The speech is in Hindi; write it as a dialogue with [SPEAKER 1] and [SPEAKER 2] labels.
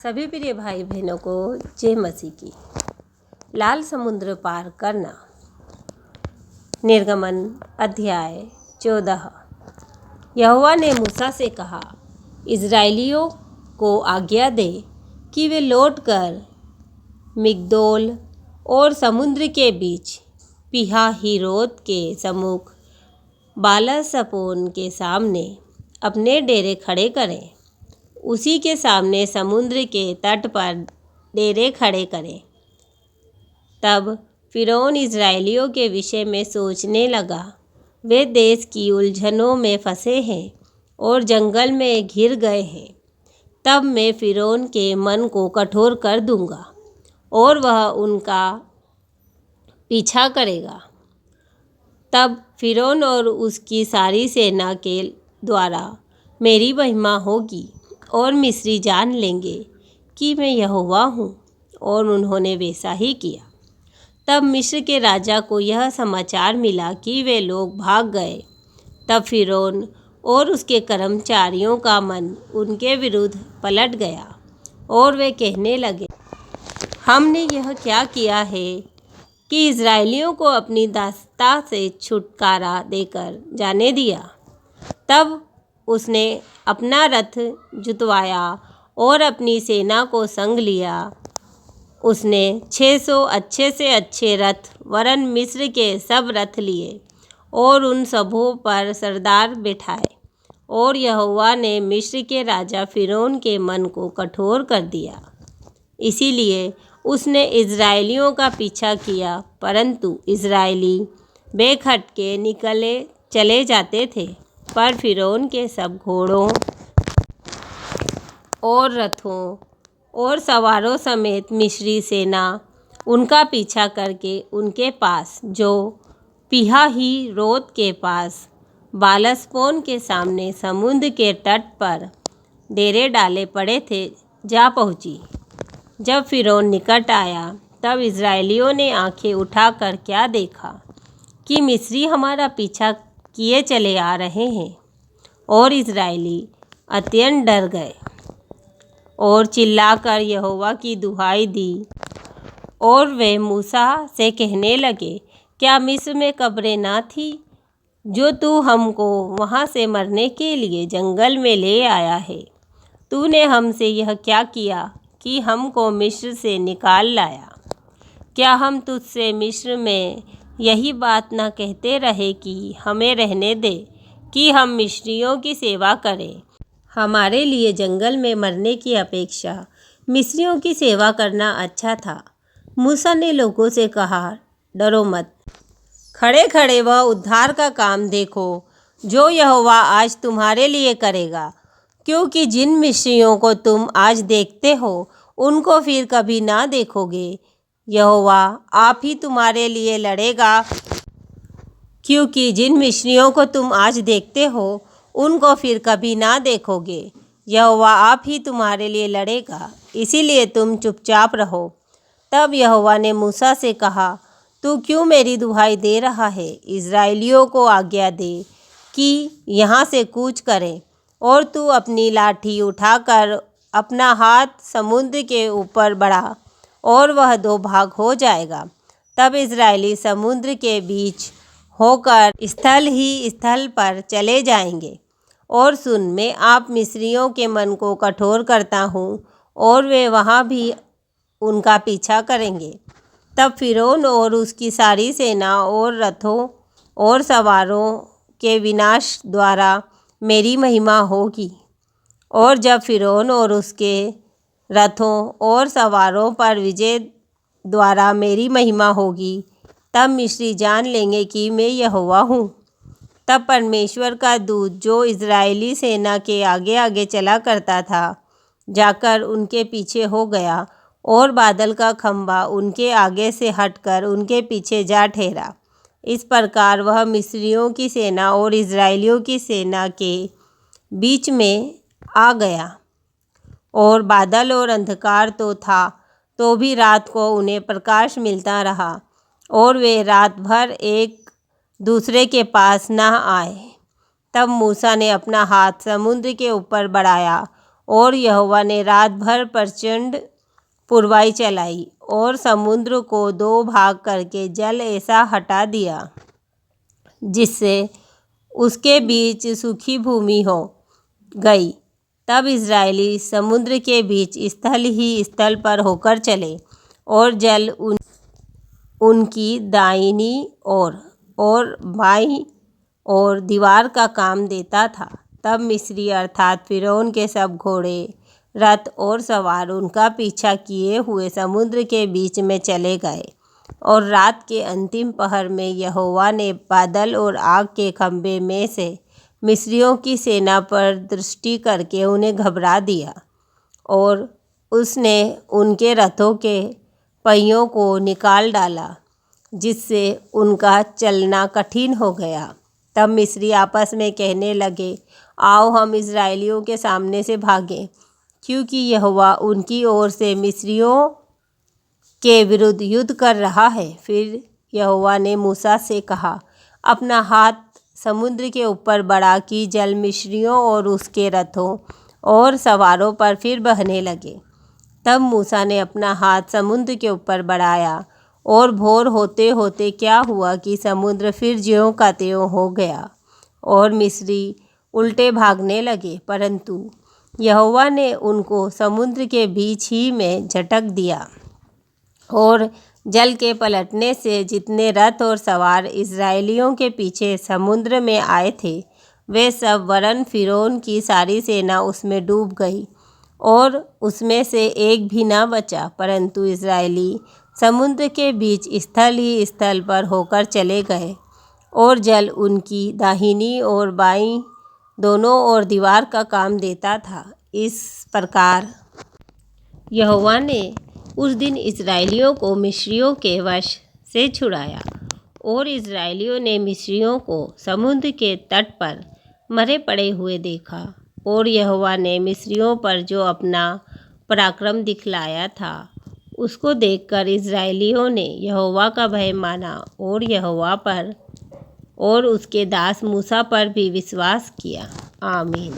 [SPEAKER 1] सभी प्रिय भाई बहनों को जय मसीह की। लाल समुद्र पार करना। निर्गमन अध्याय 14। यहोवा ने मूसा से कहा, इज़राइलियों को आज्ञा दे कि वे लौटकर मिग्दोल और समुद्र के बीच पीहाहीरोत के सम्मुख बालसपोन के सामने अपने डेरे खड़े करें। उसी के सामने समुद्र के तट पर डेरे खड़े करें। तब फ़िरौन इज़राइलियों के विषय में सोचने लगा, वे देश की उलझनों में फंसे हैं और जंगल में घिर गए हैं। तब मैं फ़िरौन के मन को कठोर कर दूंगा और वह उनका पीछा करेगा। तब फ़िरौन और उसकी सारी सेना के द्वारा मेरी महिमा होगी और मिस्री जान लेंगे कि मैं यहोवा हूँ। और उन्होंने वैसा ही किया। तब मिस्र के राजा को यह समाचार मिला कि वे लोग भाग गए। तब फ़िरौन और उसके कर्मचारियों का मन उनके विरुद्ध पलट गया और वे कहने लगे, हमने यह क्या किया है कि इज़राइलियों को अपनी दासता से छुटकारा देकर जाने दिया। तब उसने अपना रथ जुतवाया और अपनी सेना को संग लिया। उसने 600 अच्छे से अच्छे रथ वरन मिस्र के सब रथ लिए और उन सबों पर सरदार बिठाए। और यहोवा ने मिस्र के राजा फ़िरौन के मन को कठोर कर दिया। इसीलिए उसने इज़राइलियों का पीछा किया, परंतु इज़राइली बेखटके निकले चले जाते थे। पर फ़िरौन के सब घोड़ों और रथों और सवारों समेत मिस्री सेना उनका पीछा करके उनके पास, जो पीहाहीरोत के पास बालसपोन के सामने समुद्र के तट पर डेरे डाले पड़े थे, जा पहुँची। जब फ़िरौन निकट आया, तब इज़राइलियों ने आंखें उठाकर क्या देखा कि मिस्री हमारा पीछा किए चले आ रहे हैं। और इज़राइली अत्यंत डर गए और चिल्लाकर यहोवा की दुहाई दी। और वे मूसा से कहने लगे, क्या मिस्र में कब्रें न थी जो तू हमको वहाँ से मरने के लिए जंगल में ले आया है? तूने हमसे यह क्या किया कि हमको मिस्र से निकाल लाया? क्या हम तुझसे मिस्र में यही बात न कहते रहे कि हमें रहने दे कि हम मिस्रियों की सेवा करें? हमारे लिए जंगल में मरने की अपेक्षा मिस्रियों की सेवा करना अच्छा था। मूसा ने लोगों से कहा, डरो मत, खड़े खड़े वह उद्धार का काम देखो जो यहोवा आज तुम्हारे लिए करेगा। क्योंकि जिन मिस्रियों को तुम आज देखते हो उनको फिर कभी ना देखोगे। यहोवा आप ही तुम्हारे लिए लड़ेगा। क्योंकि जिन मिस्रियों को तुम आज देखते हो उनको फिर कभी ना देखोगे। यहोवा आप ही तुम्हारे लिए लड़ेगा, इसीलिए तुम चुपचाप रहो। तब यहोवा ने मूसा से कहा, तू क्यों मेरी दुहाई दे रहा है? इज़राइलियों को आज्ञा दे कि यहाँ से कूच करें और तू अपनी लाठी उठाकर अपना हाथ समुद्र के ऊपर बढ़ा और वह 2 भाग हो जाएगा। तब इज़राइली समुद्र के बीच होकर स्थल ही स्थल पर चले जाएंगे। और सुन, मैं आप मिस्रियों के मन को कठोर करता हूँ और वे वहाँ भी उनका पीछा करेंगे। तब फ़िरौन और उसकी सारी सेना और रथों और सवारों के विनाश द्वारा मेरी महिमा होगी। और जब फ़िरौन और उसके रथों और सवारों पर विजय द्वारा मेरी महिमा होगी, तब मिस्री जान लेंगे कि मैं यहोवा हूँ। तब परमेश्वर का दूत, जो इज़राइली सेना के आगे आगे चला करता था, जाकर उनके पीछे हो गया और बादल का खंभा उनके आगे से हटकर उनके पीछे जा ठहरा। इस प्रकार वह मिस्रियों की सेना और इज़राइलियों की सेना के बीच में आ गया। और बादल और अंधकार तो था, तो भी रात को उन्हें प्रकाश मिलता रहा और वे रात भर एक दूसरे के पास न आए। तब मूसा ने अपना हाथ समुद्र के ऊपर बढ़ाया और यहोवा ने रात भर प्रचंड पुरवाई चलाई और समुद्र को 2 भाग करके जल ऐसा हटा दिया जिससे उसके बीच सूखी भूमि हो गई। तब इस्राएली समुद्र के बीच स्थल ही स्थल पर होकर चले और जल उनकी दाहिनी और बाईं ओर दीवार का काम देता था। तब मिस्री अर्थात फिरौन के सब घोड़े, रथ और सवार उनका पीछा किए हुए समुद्र के बीच में चले गए। और रात के अंतिम पहर में यहोवा ने बादल और आग के खंभे में से मिस्रियों की सेना पर दृष्टि करके उन्हें घबरा दिया और उसने उनके रथों के पहियों को निकाल डाला जिससे उनका चलना कठिन हो गया। तब मिस्री आपस में कहने लगे, आओ हम इस्राएलियों के सामने से भागें, क्योंकि यहोवा उनकी ओर से मिस्रियों के विरुद्ध युद्ध कर रहा है। फिर यहोवा ने मूसा से कहा, अपना हाथ समुद्र के ऊपर बढ़ा कि जल मिस्रियों और उसके रथों और सवारों पर फिर बहने लगे। तब मूसा ने अपना हाथ समुद्र के ऊपर बढ़ाया और भोर होते होते क्या हुआ कि समुद्र फिर ज्यों का त्यों हो गया और मिस्री उल्टे भागने लगे, परंतु यहोवा ने उनको समुद्र के बीच ही में झटक दिया और जल के पलटने से जितने रथ और सवार इस्राएलियों के पीछे समुद्र में आए थे वे सब वरन फिरौन की सारी सेना उसमें डूब गई और उसमें से एक भी न बचा, परंतु इस्राएली समुद्र के बीच स्थल ही स्थल पर होकर चले गए और जल उनकी दाहिनी और बाईं दोनों ओर दीवार का काम देता था। इस प्रकार यहोवा ने उस दिन इस्राएलियों को मिस्रियों के वश से छुड़ाया और इस्राएलियों ने मिस्रियों को समुद्र के तट पर मरे पड़े हुए देखा। और यहोवा ने मिस्रियों पर जो अपना पराक्रम दिखलाया था उसको देखकर इस्राएलियों ने यहोवा का भय माना और यहोवा पर और उसके दास मूसा पर भी विश्वास किया। आमीन।